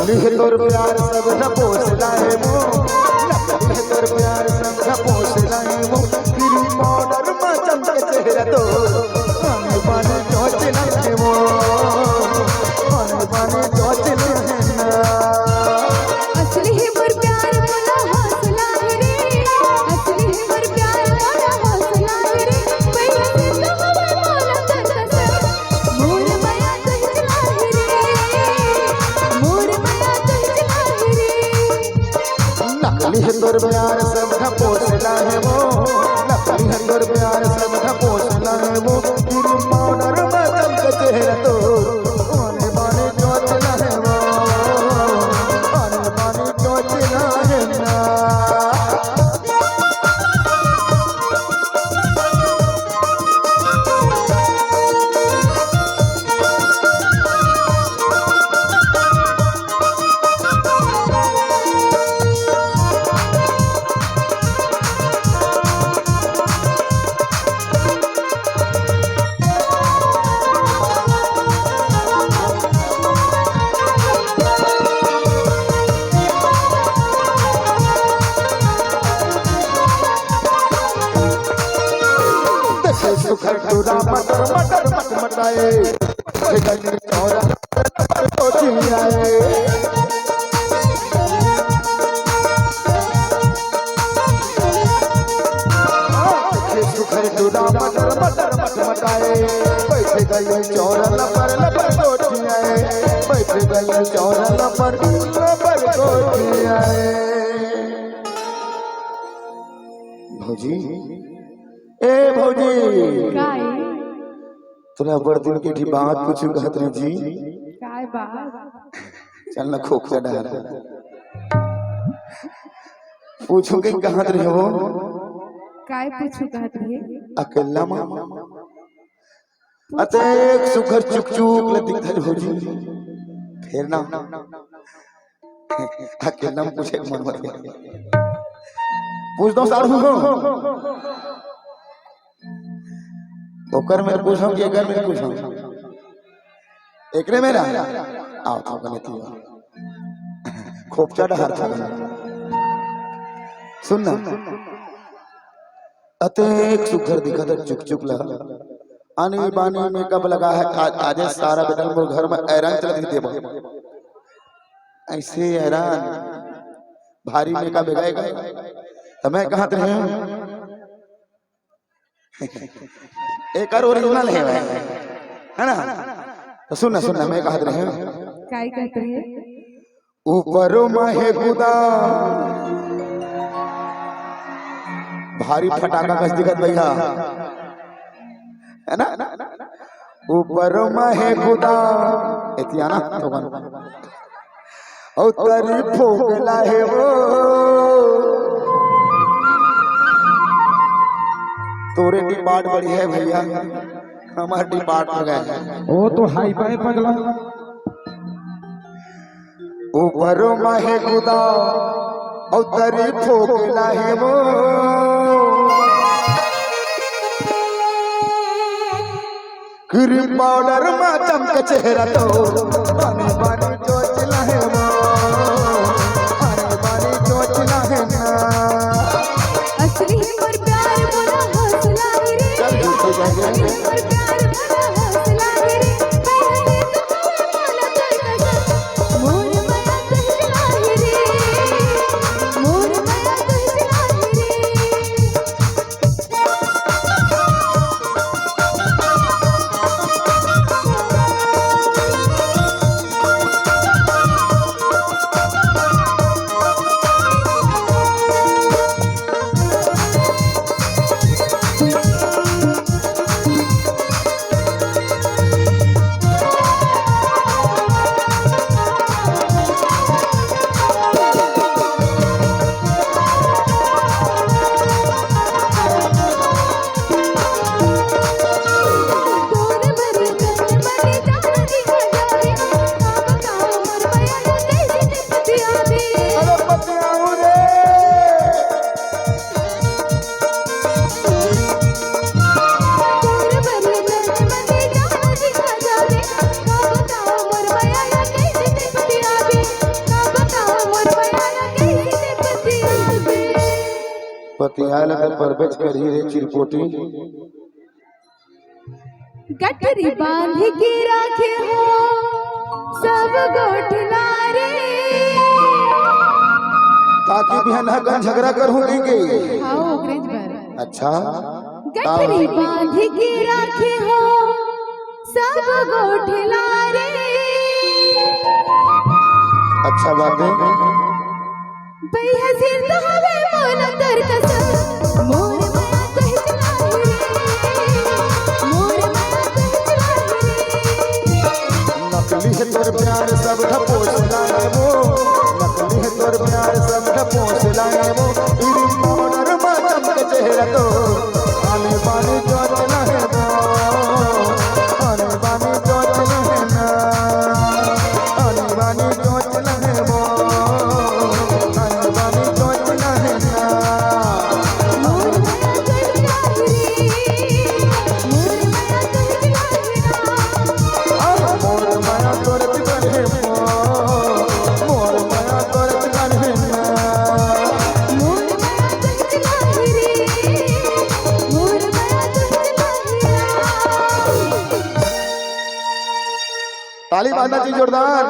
नकली है तोर प्यार सब न पोस लाए वो, नकली है तोर प्यार सब न पोस लाए वो, तेरी पाउडर में चमके चेहरा तो पानी पानी चोच लाए वो, पानी पानी चोच लाए ना। असली है मोर प्यार मोला हौसला है रे, असली है मोर प्यार मोला हौसला है रे, पहिया से तो हमें मोला कसम, मोर माया तुझ चला है रे, मोर माया तुझ चला है रे। नकली है तोर प्यार सब न पोसला है वो, नकली है तोर प्यार सब न पोसला है वो, तेरी पाउडर में चमके चेहरा तो पानी पानी चोच लाए वो, पानी पानी चोच लाए ना। सुखर टूरा मटर मटर मट मटाए, गली चौरा पर कोठी आए, सुखर टूरा मटर मटर मट मटाए, बैठे गली चौरा पर कोठी आए, बैठे गली चौरा पर कोठी आए। भौजी ए भौजी काय तोरा बड़ दिन के बात पूछू कहत रे जी, काय बात चल ना खोख चढ़ा पूछू के कहत रे हो, काय पूछू कहत रहे, अकेला मां अते एक सुखर चुक चुक ले दिखत भौजी, फिर ना अकेला में पूछे मन मत पूछ दो सारू हो ओकर में पूछो कि एकर में पूछो, एकरे मेरा आओ तो गलती है खोपचा डहर था। सुनना अते एक सुखर दिखत चुक चुक ला, आनी बानी में कब लगा है आज सारा बदल मोर घर में ऐरान चल देबो, ऐसे ऐरान भारी में का बेगाएगा तमें कहत रहे एक ओरिजिनल है ना। तो सुनना सुनना मैं कहत रहे काय कहत रहे, ऊपर माहे गुदा भारी फटाका कस दिखत भैया है ना, ऊपर माहे गुदा एतिया ना तो बन और तरी फोगला है वो, तोरे डिपार्ट बड़ी है भैया, हमारे डिपार्ट हो गए वो तो हाई फाई पगला। ऊपर माहे गुदा और तरी फोगला है वो, क्रीम पाउडर में चमके चेहरा तो पानी पानी चोचला है वो, पानी पानी चोचला है ना। असली है मोर प्यार मोला हौसला है रे, असली है मोर प्यार मोला हौसला है रे, पहिया से तो हमें मोला कसम, मोर माया तुझ चला है रे, मोर माया तुझ चला है रे। पति आयल त परबेज करी रे चिरपोटी गठरी बांध के राखे हो सब गोठला रे ताकि बिहान हगन झगड़ा कर हो देंगे आओ अंग्रेज भर अच्छा गठरी बांध के राखे हो सब गोठला रे अच्छा बात है भई हसीर तो हवे मोला तर कसम मोर माया कह चला रे मोर माया कह चला रे नकली है तोर प्यार सब ढपोसला है वो नकली है तोर प्यार सब ढपोसला है वो तेरी पाउडर मातम के चेहरा तो आने बाने जो चला है वो आने बाने जो चला है ना आने बाने जो चला है वो आने बाने जो चला है ना मोर माया कह चला रे मोर माया कह चला रे मोर माया तोर तिगन है वो मोर माया तोर तिगन है ना मोर माया कह चला रे मोर माया कह चला रे ताली बांधा जी जोरदार